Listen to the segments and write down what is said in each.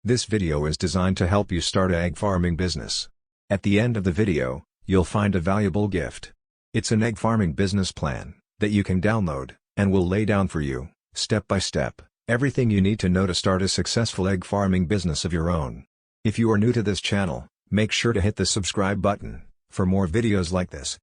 This video is designed to help you start an egg farming business. At the end of the video, you'll find a valuable gift. It's an egg farming business plan that you can download, and will lay down for you, step by step, everything you need to know to start a successful egg farming business of your own. If you are new to this channel, make sure to hit the subscribe button for more videos like this.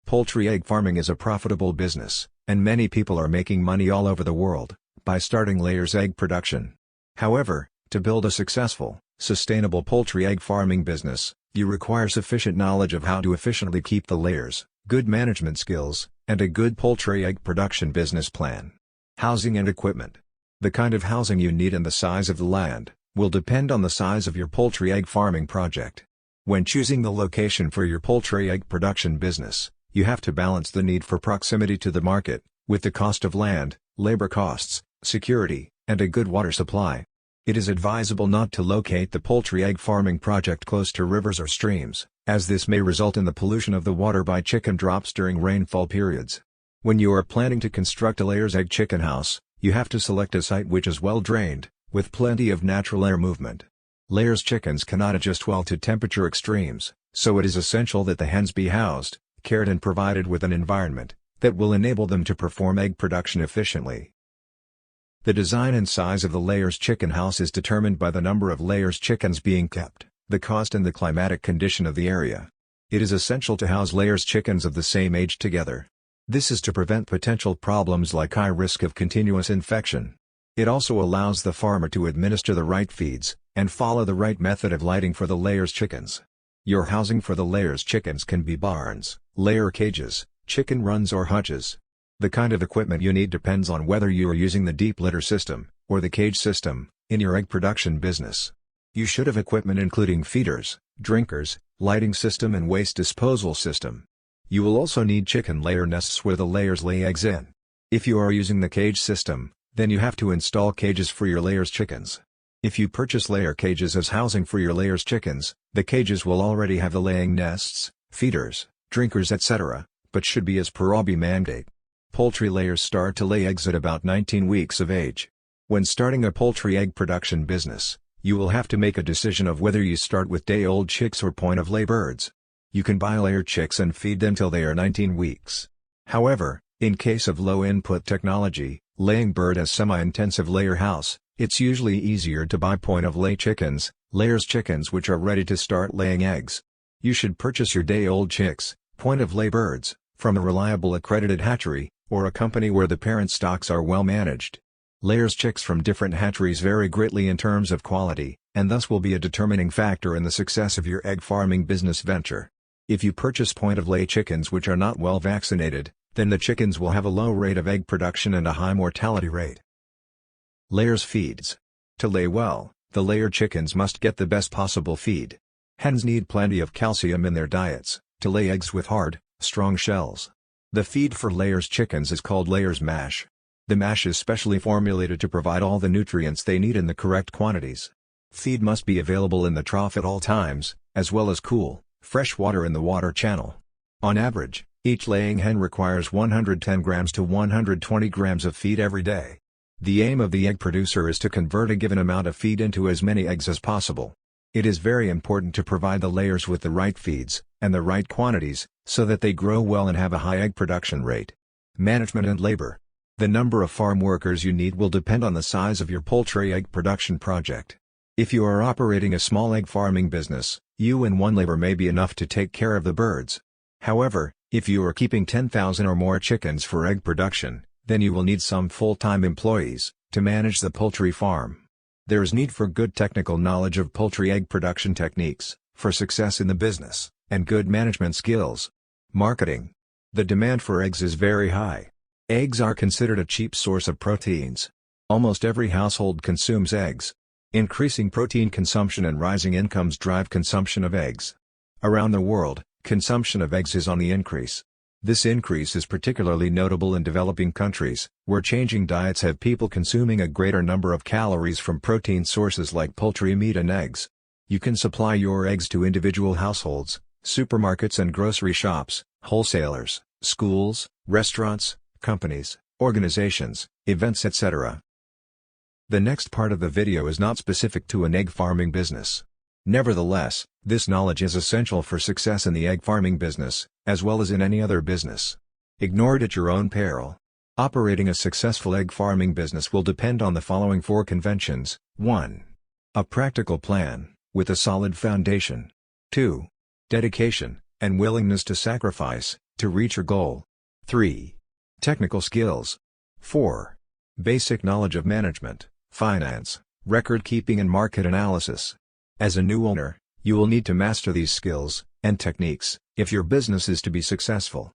Poultry egg farming is a profitable business, and many people are making money all over the world by starting layers egg production. However, to build a successful, sustainable poultry egg farming business, you require sufficient knowledge of how to efficiently keep the layers, good management skills, and a good poultry egg production business plan. Housing and equipment. The kind of housing you need and the size of the land will depend on the size of your poultry egg farming project. When choosing the location for your poultry egg production business, you have to balance the need for proximity to the market with the cost of land, labor costs, security, and a good water supply. It is advisable not to locate the poultry egg farming project close to rivers or streams, as this may result in the pollution of the water by chicken drops during rainfall periods. When you are planning to construct a layers egg chicken house, you have to select a site which is well drained, with plenty of natural air movement. Layers chickens cannot adjust well to temperature extremes, so it is essential that the hens be housed, cared and provided with an environment that will enable them to perform egg production efficiently. The design and size of the layers chicken house is determined by the number of layers chickens being kept, the cost and the climatic condition of the area. It is essential to house layers chickens of the same age together. This is to prevent potential problems like high risk of continuous infection. It also allows the farmer to administer the right feeds, and follow the right method of lighting for the layers chickens. Your housing for the layers chickens can be barns, layer cages, chicken runs or hutches. The kind of equipment you need depends on whether you are using the deep litter system, or the cage system, in your egg production business. You should have equipment including feeders, drinkers, lighting system and waste disposal system. You will also need chicken layer nests where the layers lay eggs in. If you are using the cage system, then you have to install cages for your layers chickens. If you purchase layer cages as housing for your layers chickens, the cages will already have the laying nests, feeders, drinkers etc., but should be as per OBI mandate. Poultry layers start to lay eggs at about 19 weeks of age. When starting a poultry egg production business, you will have to make a decision of whether you start with day-old chicks or point-of-lay birds. You can buy layer chicks and feed them till they are 19 weeks. However, in case of low-input technology, laying bird as semi-intensive layer house, it's usually easier to buy point-of-lay chickens, layers chickens which are ready to start laying eggs. You should purchase your day-old chicks, point-of-lay birds, from a reliable accredited hatchery, or a company where the parent stocks are well managed. Layers chicks from different hatcheries vary greatly in terms of quality, and thus will be a determining factor in the success of your egg farming business venture. If you purchase point-of-lay chickens which are not well vaccinated, then the chickens will have a low rate of egg production and a high mortality rate. Layers feeds. To lay well, the layer chickens must get the best possible feed. Hens need plenty of calcium in their diets to lay eggs with hard, strong shells. The feed for layers chickens is called layers mash. The mash is specially formulated to provide all the nutrients they need in the correct quantities. Feed must be available in the trough at all times, as well as cool, fresh water in the water channel. On average, each laying hen requires 110 grams to 120 grams of feed every day. The aim of the egg producer is to convert a given amount of feed into as many eggs as possible. It is very important to provide the layers with the right feeds, and the right quantities, so that they grow well and have a high egg production rate. Management and labor. The number of farm workers you need will depend on the size of your poultry egg production project. If you are operating a small egg farming business, you and one labor may be enough to take care of the birds. However, if you are keeping 10,000 or more chickens for egg production, then you will need some full-time employees to manage the poultry farm. There is need for good technical knowledge of poultry egg production techniques, for success in the business, and good management skills. Marketing. The demand for eggs is very high. Eggs are considered a cheap source of proteins. Almost every household consumes eggs. Increasing protein consumption and rising incomes drive consumption of eggs. Around the world, consumption of eggs is on the increase. This increase is particularly notable in developing countries, where changing diets have people consuming a greater number of calories from protein sources like poultry meat and eggs. You can supply your eggs to individual households, supermarkets and grocery shops, wholesalers, schools, restaurants, companies, organizations, events etc. The next part of the video is not specific to an egg farming business. Nevertheless, this knowledge is essential for success in the egg farming business, as well as in any other business. Ignore it at your own peril. Operating a successful egg farming business will depend on the following 4 conventions. 1. A practical plan, with a solid foundation. 2. Dedication, and willingness to sacrifice, to reach your goal. 3. Technical skills. 4. Basic knowledge of management, finance, record keeping and market analysis. As a new owner, you will need to master these skills and techniques if your business is to be successful.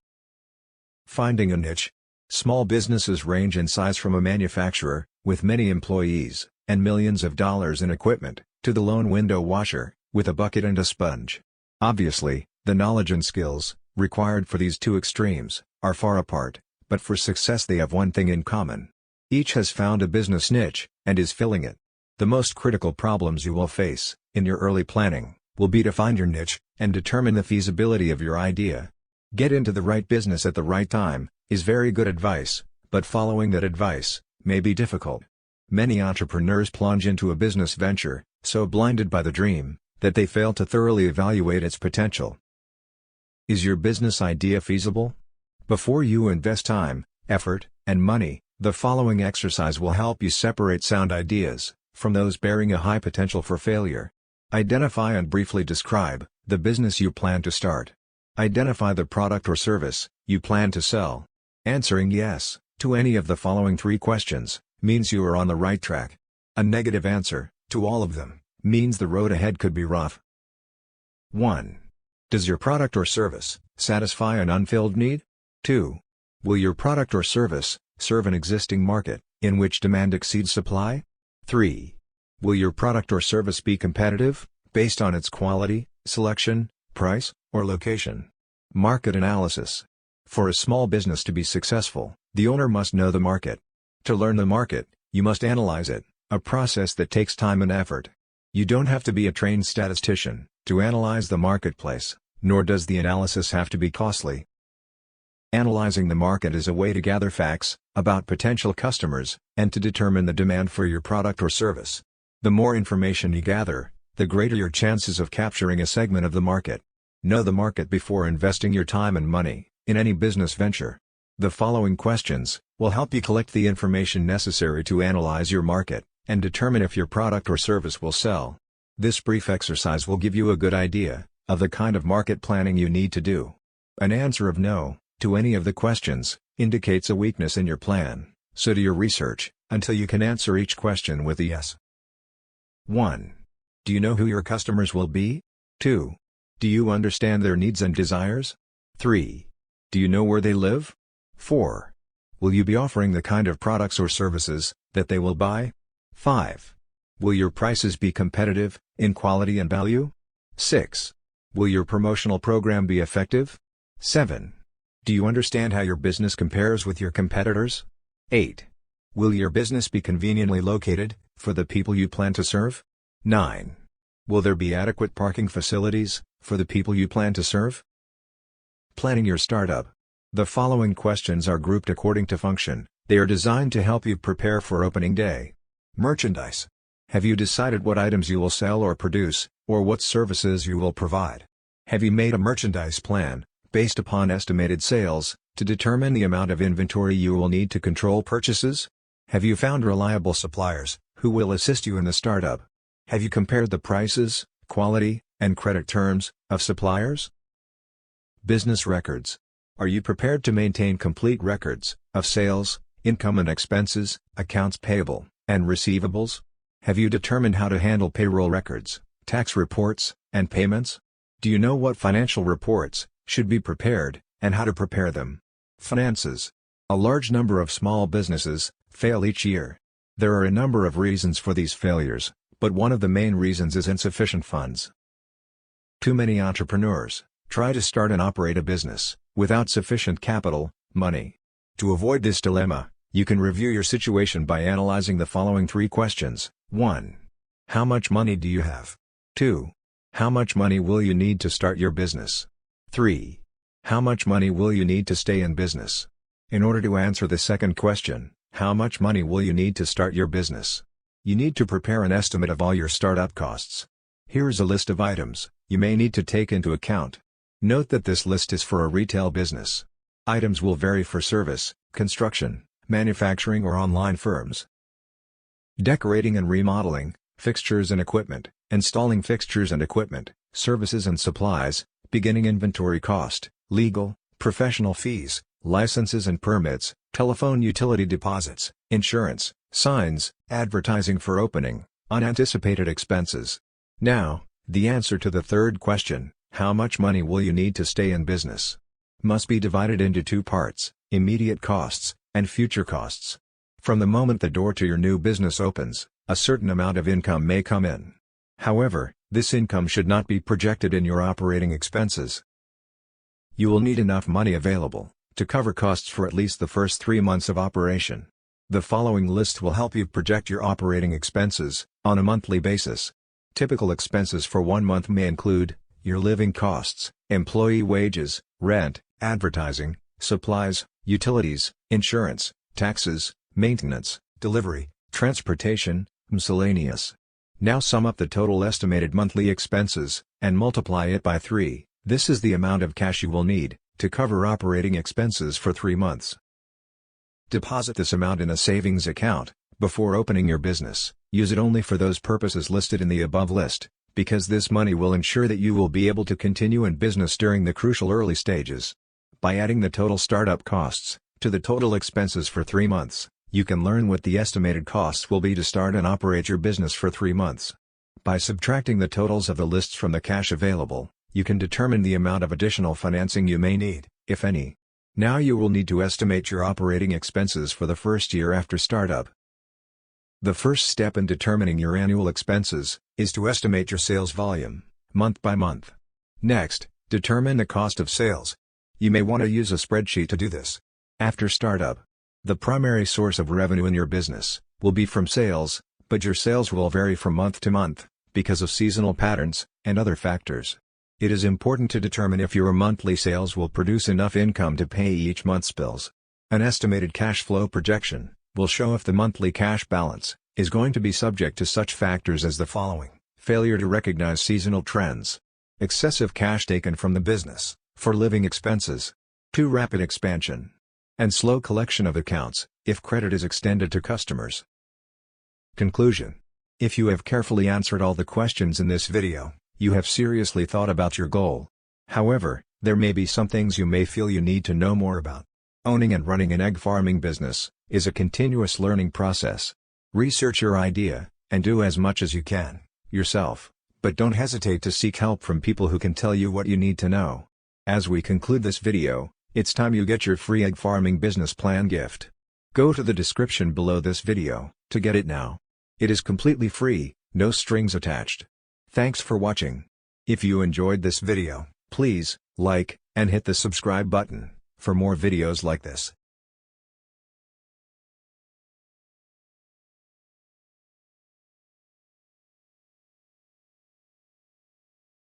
Finding a niche. Small businesses range in size from a manufacturer, with many employees, and millions of dollars in equipment, to the lone window washer, with a bucket and a sponge. Obviously, the knowledge and skills, required for these two extremes, are far apart, but for success they have one thing in common. Each has found a business niche, and is filling it. The most critical problems you will face, in your early planning, will be to find your niche, and determine the feasibility of your idea. Get into the right business at the right time, is very good advice, but following that advice, may be difficult. Many entrepreneurs plunge into a business venture, so blinded by the dream, that they fail to thoroughly evaluate its potential. Is your business idea feasible? Before you invest time, effort, and money, the following exercise will help you separate sound ideas from those bearing a high potential for failure. Identify and briefly describe the business you plan to start. Identify the product or service you plan to sell. Answering yes to any of the following 3 questions means you are on the right track. A negative answer to all of them means the road ahead could be rough. 1. Does your product or service satisfy an unfilled need? 2. Will your product or service serve an existing market in which demand exceeds supply? 3. Will your product or service be competitive, based on its quality, selection, price, or location? Market analysis. For a small business to be successful, the owner must know the market. To learn the market, you must analyze it, a process that takes time and effort. You don't have to be a trained statistician to analyze the marketplace, nor does the analysis have to be costly. Analyzing the market is a way to gather facts about potential customers, and to determine the demand for your product or service. The more information you gather, the greater your chances of capturing a segment of the market. Know the market before investing your time and money in any business venture. The following questions will help you collect the information necessary to analyze your market, and determine if your product or service will sell. This brief exercise will give you a good idea of the kind of market planning you need to do. An answer of no to any of the questions indicates a weakness in your plan, so do your research until you can answer each question with a yes. 1. Do you know who your customers will be? 2. Do you understand their needs and desires? 3. Do you know where they live? 4. Will you be offering the kind of products or services that they will buy? 5. Will your prices be competitive in quality and value? 6. Will your promotional program be effective? 7. Do you understand how your business compares with your competitors? 8. Will your business be conveniently located for the people you plan to serve? 9. Will there be adequate parking facilities for the people you plan to serve? Planning your startup. The following questions are grouped according to function. They are designed to help you prepare for opening day. Merchandise. Have you decided what items you will sell or produce, or what services you will provide? Have you made a merchandise plan, based upon estimated sales, to determine the amount of inventory you will need to control purchases? Have you found reliable suppliers, who will assist you in the startup? Have you compared the prices, quality, and credit terms of suppliers? Business records. Are you prepared to maintain complete records of sales, income and expenses, accounts payable, and receivables? Have you determined how to handle payroll records, tax reports, and payments? Do you know what financial reports should be prepared, and how to prepare them? Finances. A large number of small businesses fail each year. There are a number of reasons for these failures, but one of the main reasons is insufficient funds. Too many entrepreneurs try to start and operate a business without sufficient capital, money. To avoid this dilemma, you can review your situation by analyzing the following 3 questions. 1. How much money do you have? 2. How much money will you need to start your business? 3. How much money will you need to stay in business? In order to answer the second question, how much money will you need to start your business? You need to prepare an estimate of all your startup costs. Here's a list of items you may need to take into account. Note that this list is for a retail business. Items will vary for service, construction, manufacturing or online firms. Decorating and remodeling, fixtures and equipment, installing fixtures and equipment, services and supplies, beginning inventory cost, legal, professional fees, licenses and permits, telephone utility deposits, insurance, signs, advertising for opening, unanticipated expenses. Now, the answer to the third question, how much money will you need to stay in business? Must be divided into two parts, immediate costs, and future costs. From the moment the door to your new business opens, a certain amount of income may come in. However, this income should not be projected in your operating expenses. You will need enough money available to cover costs for at least the first 3 months of operation. The following list will help you project your operating expenses on a monthly basis. Typical expenses for 1 month may include your living costs, employee wages, rent, advertising, supplies, utilities, insurance, taxes, maintenance, delivery, transportation, miscellaneous. Now sum up the total estimated monthly expenses and multiply it by 3. This is the amount of cash you will need to cover operating expenses for 3 months. Deposit this amount in a savings account before opening your business. Use it only for those purposes listed in the above list, because this money will ensure that you will be able to continue in business during the crucial early stages. By adding the total startup costs to the total expenses for 3 months, you can learn what the estimated costs will be to start and operate your business for 3 months. By subtracting the totals of the lists from the cash available, you can determine the amount of additional financing you may need, if any. Now you will need to estimate your operating expenses for the first year after startup. The first step in determining your annual expenses is to estimate your sales volume, month by month. Next, determine the cost of sales. You may want to use a spreadsheet to do this. After startup, the primary source of revenue in your business will be from sales, but your sales will vary from month to month because of seasonal patterns and other factors. It is important to determine if your monthly sales will produce enough income to pay each month's bills. An estimated cash flow projection will show if the monthly cash balance is going to be subject to such factors as the following: failure to recognize seasonal trends, excessive cash taken from the business for living expenses, too rapid expansion, and slow collection of accounts if credit is extended to customers. Conclusion: if you have carefully answered all the questions in this video, you have seriously thought about your goal. However, there may be some things you may feel you need to know more about. Owning and running an egg farming business is a continuous learning process. Research your idea, and do as much as you can, yourself, but don't hesitate to seek help from people who can tell you what you need to know. As we conclude this video, it's time you get your free egg farming business plan gift. Go to the description below this video to get it now. It is completely free, no strings attached. Thanks for watching. If you enjoyed this video, please like and hit the subscribe button for more videos like this.